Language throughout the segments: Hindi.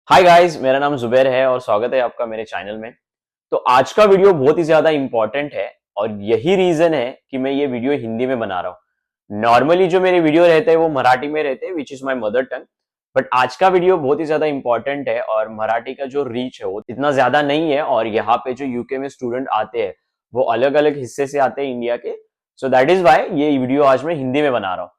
हाय गाइस, मेरा नाम जुबैर है और स्वागत है आपका मेरे चैनल में। तो आज का वीडियो बहुत ही ज्यादा इंपॉर्टेंट है और यही रीजन है कि मैं ये वीडियो हिंदी में बना रहा हूँ। नॉर्मली जो मेरे वीडियो रहते हैं वो मराठी में रहते हैं, which is my mother tongue. But आज का वीडियो बहुत ही ज्यादा इंपॉर्टेंट है और मराठी का जो रीच है वो इतना ज्यादा नहीं है, और यहाँ पे जो यूके में स्टूडेंट आते हैं वो अलग अलग हिस्से से आते हैं इंडिया के। सो दैट इज वाई ये वीडियो आज मैं हिंदी में बना रहा हूँ।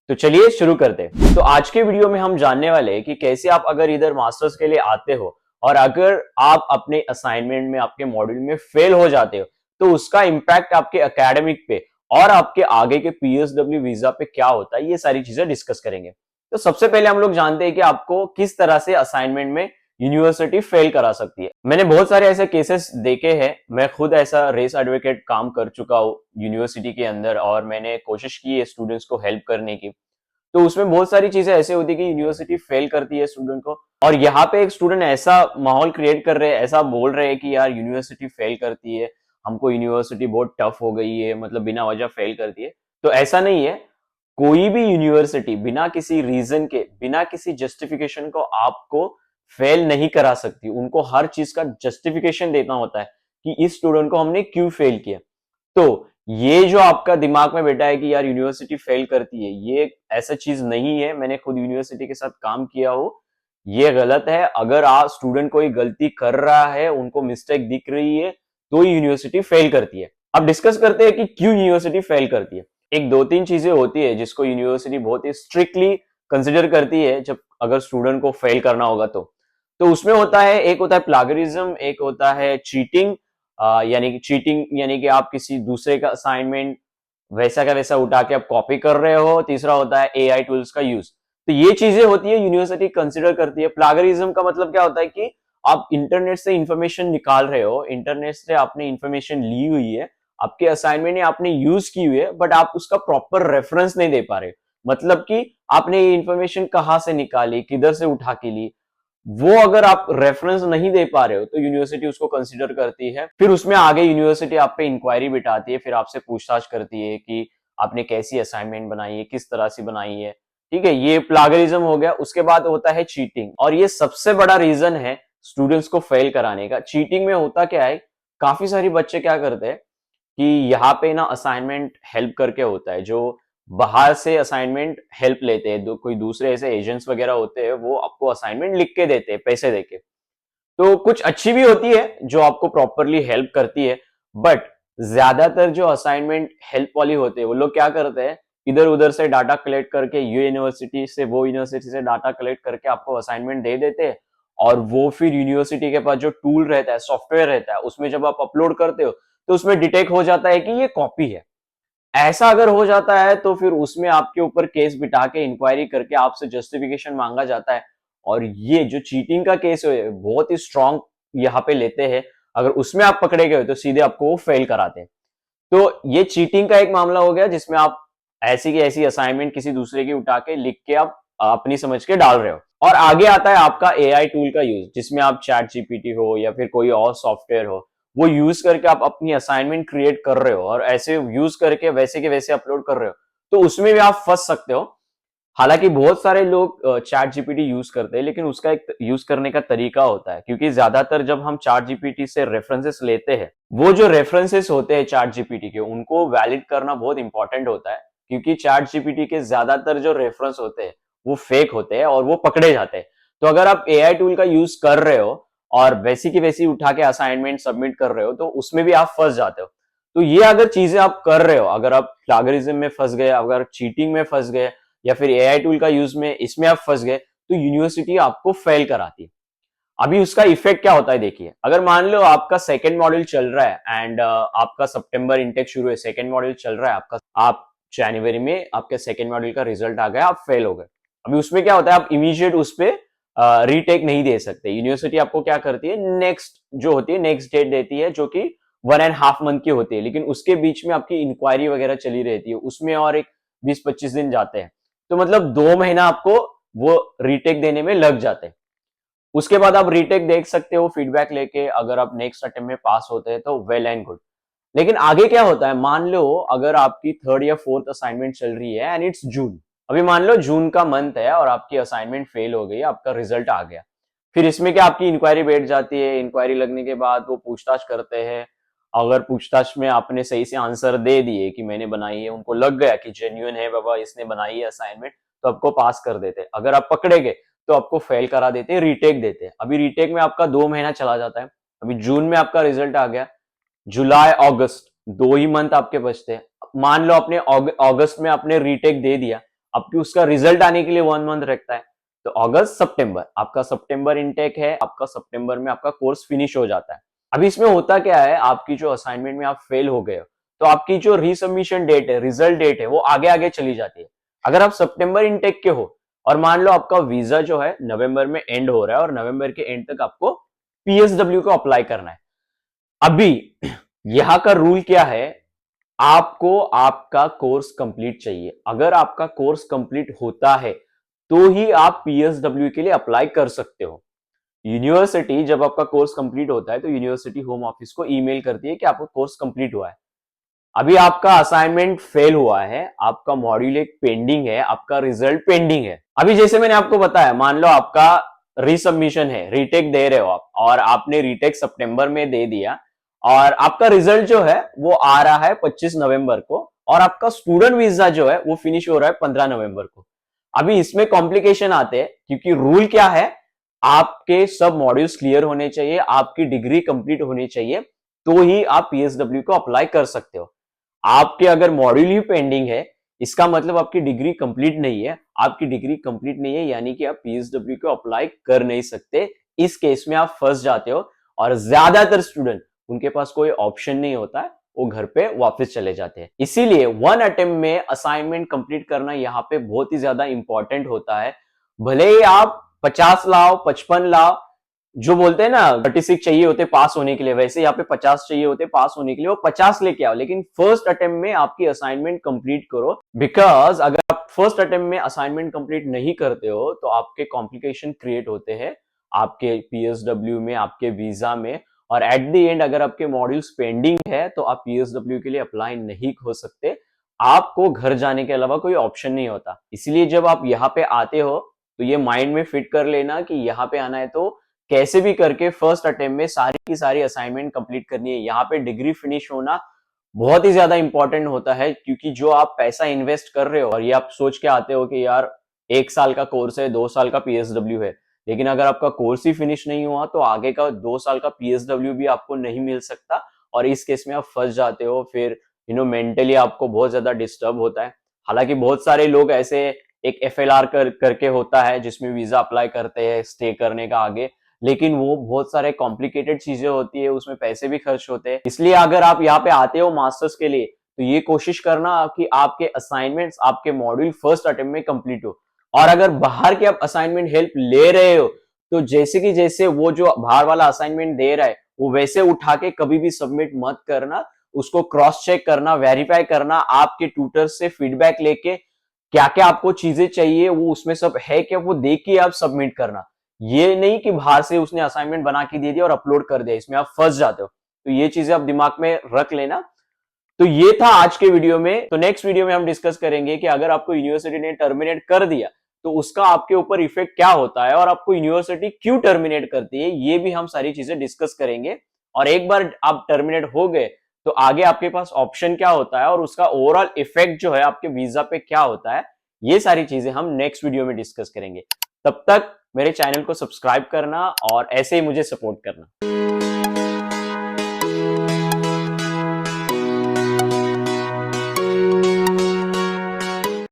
तो चलिए शुरू करते हैं। तो आज के वीडियो में हम जानने वाले हैं कि कैसे आप अगर इधर मास्टर्स के लिए आते हो और अगर आप अपने असाइनमेंट में आपके मॉड्यूल में फेल हो जाते हो तो उसका इम्पैक्ट आपके एकेडमिक पे और आपके आगे के पीएसडब्ल्यू वीजा पे क्या होता है, ये सारी चीजें डिस्कस करेंगे। तो सबसे पहले हम लोग जानते हैं कि आपको किस तरह से असाइनमेंट में यूनिवर्सिटी फेल करा सकती है। मैंने बहुत सारे ऐसे केसेस देखे हैं, मैं खुद ऐसा रेस एडवोकेट काम कर चुका हूँ यूनिवर्सिटी के अंदर और मैंने कोशिश की है स्टूडेंट्स को हेल्प करने की। तो उसमें बहुत सारी चीजें ऐसे होती है कि यूनिवर्सिटी फेल करती है स्टूडेंट को, और यहाँ पे एक स्टूडेंट ऐसा माहौल क्रिएट कर रहे हैं, ऐसा बोल रहे हैं कि यार यूनिवर्सिटी फेल करती है, हमको यूनिवर्सिटी बहुत टफ हो गई है, मतलब बिना वजह फेल करती है। तो ऐसा नहीं है। कोई भी यूनिवर्सिटी बिना किसी रीजन के, बिना किसी जस्टिफिकेशन को आपको फेल नहीं करा सकती। उनको हर चीज का जस्टिफिकेशन देना होता है कि इस स्टूडेंट को हमने क्यों फेल किया। तो ये जो आपका दिमाग में बैठा है कि यार यूनिवर्सिटी फेल करती है, ये ऐसा चीज नहीं है। मैंने खुद यूनिवर्सिटी के साथ काम किया हो, ये गलत है। अगर आप स्टूडेंट कोई गलती कर रहा है, उनको मिस्टेक दिख रही है, तो यूनिवर्सिटी फेल करती है। अब डिस्कस करते हैं कि क्यों यूनिवर्सिटी फेल करती है। एक दो तीन चीजें होती है जिसको यूनिवर्सिटी बहुत ही स्ट्रिक्टली कंसिडर करती है जब अगर स्टूडेंट को फेल करना होगा तो उसमें होता है, एक होता है प्लागरिज्म, एक होता है चीटिंग। यानी कि चीटिंग यानी कि आप किसी दूसरे का असाइनमेंट वैसा का वैसा उठा के आप कॉपी कर रहे हो। तीसरा होता है एआई टूल्स का यूज। तो ये चीजें होती है, यूनिवर्सिटी कंसिडर करती है। प्लागरिज्म का मतलब क्या होता है कि आप इंटरनेट से इंफॉर्मेशन निकाल रहे हो, इंटरनेट से आपने इंफॉर्मेशन ली हुई है, आपके असाइनमेंट में आपने यूज की हुई है, बट आप उसका प्रॉपर रेफरेंस नहीं दे पा रहे। मतलब कि आपने ये इंफॉर्मेशन कहाँ से निकाली, किधर से उठा के ली, वो अगर आप रेफरेंस नहीं दे पा रहे हो तो यूनिवर्सिटी उसको कंसीडर करती है। फिर उसमें आगे यूनिवर्सिटी आप पे इंक्वायरी बिठाती है, फिर आपसे पूछताछ करती है कि आपने कैसी असाइनमेंट बनाई है, किस तरह से बनाई है। ठीक है, ये प्लागरिज्म हो गया। उसके बाद होता है चीटिंग, और ये सबसे बड़ा रीजन है स्टूडेंट्स को फेल कराने का। चीटिंग में होता क्या है, काफी सारे बच्चे क्या करते हैं कि यहाँ पे ना असाइनमेंट हेल्प करके होता है, जो बाहर से असाइनमेंट हेल्प लेते हैं, कोई दूसरे ऐसे एजेंट्स वगैरह होते हैं, वो आपको असाइनमेंट लिख के देते हैं पैसे देके। तो कुछ अच्छी भी होती है जो आपको प्रॉपरली हेल्प करती है, बट ज्यादातर जो असाइनमेंट हेल्प वाली होते हैं वो लोग क्या करते हैं, इधर उधर से डाटा कलेक्ट करके, ये यूनिवर्सिटी से वो यूनिवर्सिटी से डाटा कलेक्ट करके आपको असाइनमेंट दे देते हैं। और वो फिर यूनिवर्सिटी के पास जो टूल रहता है, सॉफ्टवेयर रहता है, उसमें जब आप अपलोड करते हो तो उसमें डिटेक्ट हो जाता है कि ये कॉपी है। ऐसा अगर हो जाता है तो फिर उसमें आपके ऊपर केस बिठा के इंक्वायरी करके आपसे जस्टिफिकेशन मांगा जाता है। और ये जो चीटिंग का केस है बहुत ही स्ट्रांग यहाँ पे लेते हैं। अगर उसमें आप पकड़े गए तो सीधे आपको वो फेल कराते हैं। तो ये चीटिंग का एक मामला हो गया जिसमें आप ऐसी की ऐसी असाइनमेंट किसी दूसरे की उठा के लिख के आप अपनी समझ के डाल रहे हो। और आगे आता है आपका एआई टूल का यूज, जिसमें आप चैट जीपीटी हो या फिर कोई और सॉफ्टवेयर हो, वो यूज करके आप अपनी असाइनमेंट क्रिएट कर रहे हो और ऐसे यूज करके वैसे के वैसे अपलोड कर रहे हो। तो उसमें भी आप फंस सकते हो। हालांकि बहुत सारे लोग चैट जीपीटी यूज करते हैं, लेकिन उसका एक यूज करने का तरीका होता है, क्योंकि ज्यादातर जब हम चैट जीपीटी से रेफरेंसेस लेते हैं, वो जो रेफरेंसेस होते हैं चैट जीपीटी के, उनको वैलिड करना बहुत इंपॉर्टेंट होता है। क्योंकि चैट जीपीटी के ज्यादातर जो रेफरेंस होते हैं वो फेक होते हैं और वो पकड़े जाते हैं। तो अगर आप एआई टूल का यूज कर रहे हो और वैसी की वैसी उठा के असाइनमेंट सबमिट कर रहे हो तो उसमें भी आप फंस जाते हो। तो ये अगर चीजें आप कर रहे हो, अगर आप प्लागरिज्म में फंस गए, अगर चीटिंग में फंस गए, या फिर एआई टूल का यूज में इसमें आप फंस गए, तो यूनिवर्सिटी आपको फेल कराती है। अभी उसका इफेक्ट क्या होता है देखिए। अगर मान लो आपका सेकंड मॉड्यूल चल रहा है एंड आपका सितंबर इनटेक शुरू है, सेकंड मॉड्यूल चल रहा है आपका, आप जनवरी में आपके सेकंड मॉड्यूल का रिजल्ट आ गया, आप फेल हो गए। अभी उसमें क्या होता है, आप इमीडिएट उस पर रीटेक नहीं दे सकते। यूनिवर्सिटी आपको क्या करती है, नेक्स्ट जो होती है नेक्स्ट डेट देती है, जो कि 1.5 मंथ की होती है, लेकिन उसके बीच में आपकी इंक्वायरी वगैरह चली रहती है, उसमें और एक 20-25 दिन जाते हैं। तो मतलब 2 महीना आपको वो रीटेक देने में लग जाते हैं। उसके बाद आप रीटेक देख सकते हो फीडबैक लेके, अगर आप नेक्स्ट अटेम्प्ट में पास होते हैं तो वेल एंड गुड। लेकिन आगे क्या होता है, मान लो अगर आपकी थर्ड या फोर्थ असाइनमेंट चल रही है एंड इट्स जून। अभी मान लो जून का मंथ है और आपकी असाइनमेंट फेल हो गई, आपका रिजल्ट आ गया। फिर इसमें क्या आपकी इंक्वायरी बैठ जाती है, इंक्वायरी लगने के बाद वो पूछताछ करते हैं। अगर पूछताछ में आपने सही से आंसर दे दिए कि मैंने बनाई है, उनको लग गया कि जेन्युइन है बाबा इसने बनाई है असाइनमेंट, तो आपको पास कर देते हैं। अगर आप पकड़े गए तो आपको फेल करा देते हैं, रीटेक देते हैं। अभी रीटेक में आपका 2 महीना चला जाता है। अभी जून में आपका रिजल्ट आ गया, जुलाई अगस्त 2 ही मंथ आपके बचते हैं। मान लो आपने अगस्त में आपने रीटेक दे दिया, आपकी उसका रिजल्ट आने के लिए 1 मंथ रखता है। तो अगस्त सितंबर आपका सितंबर इनटेक है, आपका सितंबर में आपका कोर्स फिनिश हो जाता है। अभी इसमें होता क्या है, आपकी जो असाइनमेंट में आप फेल हो गए हो तो आपकी जो रीसबमिशन डेट है, रिजल्ट डेट है, वो आगे आगे चली जाती है। अगर आप सितंबर इनटेक के हो और मान लो आपका वीजा जो है नवंबर में एंड हो रहा है और नवंबर के एंड तक आपको पीएसडब्ल्यू को अप्लाई करना है। अभी यहां का रूल क्या है, आपको आपका कोर्स कंप्लीट चाहिए। अगर आपका कोर्स कंप्लीट होता है तो ही आप पीएसडब्ल्यू के लिए अप्लाई कर सकते हो। यूनिवर्सिटी जब आपका कोर्स कंप्लीट होता है तो यूनिवर्सिटी होम ऑफिस को ईमेल करती है कि आपका कोर्स कंप्लीट हुआ है। अभी आपका असाइनमेंट फेल हुआ है, आपका मॉड्यूल एक पेंडिंग है, आपका रिजल्ट पेंडिंग है। अभी जैसे मैंने आपको बताया, मान लो आपका रीसबमिशन है, रीटेक दे रहे हो आप और आपने रीटेक सितंबर में दे दिया और आपका रिजल्ट जो है वो आ रहा है 25 नवंबर को और आपका स्टूडेंट वीजा जो है वो फिनिश हो रहा है 15 नवंबर को। अभी इसमें कॉम्प्लिकेशन आते हैं क्योंकि रूल क्या है, आपके सब मॉड्यूल्स क्लियर होने चाहिए, आपकी डिग्री कंप्लीट होनी चाहिए, तो ही आप पीएसडब्ल्यू को अप्लाई कर सकते हो। आपके अगर मॉड्यूल ही पेंडिंग है, इसका मतलब आपकी डिग्री कंप्लीट नहीं है। आपकी डिग्री कंप्लीट नहीं है यानी कि आप पीएसडब्ल्यू को अप्लाई कर नहीं सकते। इस केस में आप फंस जाते हो और ज्यादातर स्टूडेंट, उनके पास कोई ऑप्शन नहीं होता है, वो घर पे वापस चले जाते हैं। इसीलिए 1 अटेम्प्ट में असाइनमेंट कंप्लीट करना यहाँ पे बहुत ही ज्यादा इंपॉर्टेंट होता है। भले ही आप 50 लाओ, 55 लाओ, जो बोलते हैं ना 36 चाहिए होते पास होने के लिए, वैसे यहाँ पे 50 चाहिए होते पास होने के लिए, वो 50 लेके आओ, लेकिन फर्स्ट अटेम्प्ट में आपकी असाइनमेंट कंप्लीट करो। बिकॉज अगर आप फर्स्ट अटेम्प्ट में असाइनमेंट कंप्लीट नहीं करते हो तो आपके कॉम्प्लिकेशन क्रिएट होते हैं आपके पीएसडब्ल्यू में, आपके वीजा में, और एट द एंड अगर आपके मॉड्यूल्स पेंडिंग है तो आप पीएसडब्ल्यू के लिए अप्लाई नहीं हो सकते। आपको घर जाने के अलावा कोई ऑप्शन नहीं होता। इसलिए जब आप यहाँ पे आते हो तो ये माइंड में फिट कर लेना कि यहाँ पे आना है तो कैसे भी करके फर्स्ट अटेम्प्ट में सारी की सारी असाइनमेंट कंप्लीट करनी है। यहाँ पे डिग्री फिनिश होना बहुत ही ज्यादा इंपॉर्टेंट होता है, क्योंकि जो आप पैसा इन्वेस्ट कर रहे हो और ये आप सोच के आते हो कि यार 1 साल का कोर्स है, 2 साल का पीएसडब्ल्यू है, लेकिन अगर आपका कोर्स ही फिनिश नहीं हुआ तो आगे का 2 साल का पीएसडब्ल्यू भी आपको नहीं मिल सकता और इस केस में आप फंस जाते हो। फिर मेंटली आपको बहुत ज्यादा डिस्टर्ब होता है। हालांकि बहुत सारे लोग ऐसे एक एफएलआर करके होता है जिसमें वीजा अप्लाई करते हैं स्टे करने का आगे, लेकिन वो बहुत सारे कॉम्प्लिकेटेड चीजें होती है, उसमें पैसे भी खर्च होते हैं। इसलिए अगर आप यहाँ पे आते हो मास्टर्स के लिए तो ये कोशिश करना कि आपके असाइनमेंट्स, आपके मॉड्यूल फर्स्ट अटेम्प्ट में कंप्लीट हो। और अगर बाहर के आप असाइनमेंट हेल्प ले रहे हो तो जैसे कि जैसे वो जो बाहर वाला असाइनमेंट दे रहा है वो वैसे उठा के कभी भी सबमिट मत करना। उसको क्रॉस चेक करना, वेरीफाई करना, आपके ट्यूटर से फीडबैक लेके क्या क्या आपको चीजें चाहिए वो उसमें सब है क्या, वो देख के आप सबमिट करना। ये नहीं कि बाहर से उसने असाइनमेंट बना के दे दिया और अपलोड कर दिया, इसमें आप फंस जाते हो। तो ये चीजें आप दिमाग में रख लेना। तो ये था आज के वीडियो में। तो नेक्स्ट वीडियो में हम डिस्कस करेंगे कि अगर आपको यूनिवर्सिटी ने टर्मिनेट कर दिया तो उसका आपके ऊपर इफेक्ट क्या होता है और आपको यूनिवर्सिटी क्यों टर्मिनेट करती है, ये भी हम सारी चीजें डिस्कस करेंगे। और एक बार आप टर्मिनेट हो गए तो आगे आपके पास ऑप्शन क्या होता है और उसका ओवरऑल इफेक्ट जो है आपके वीजा पे क्या होता है, ये सारी चीजें हम नेक्स्ट वीडियो में डिस्कस करेंगे। तब तक मेरे चैनल को सब्सक्राइब करना और ऐसे ही मुझे सपोर्ट करना।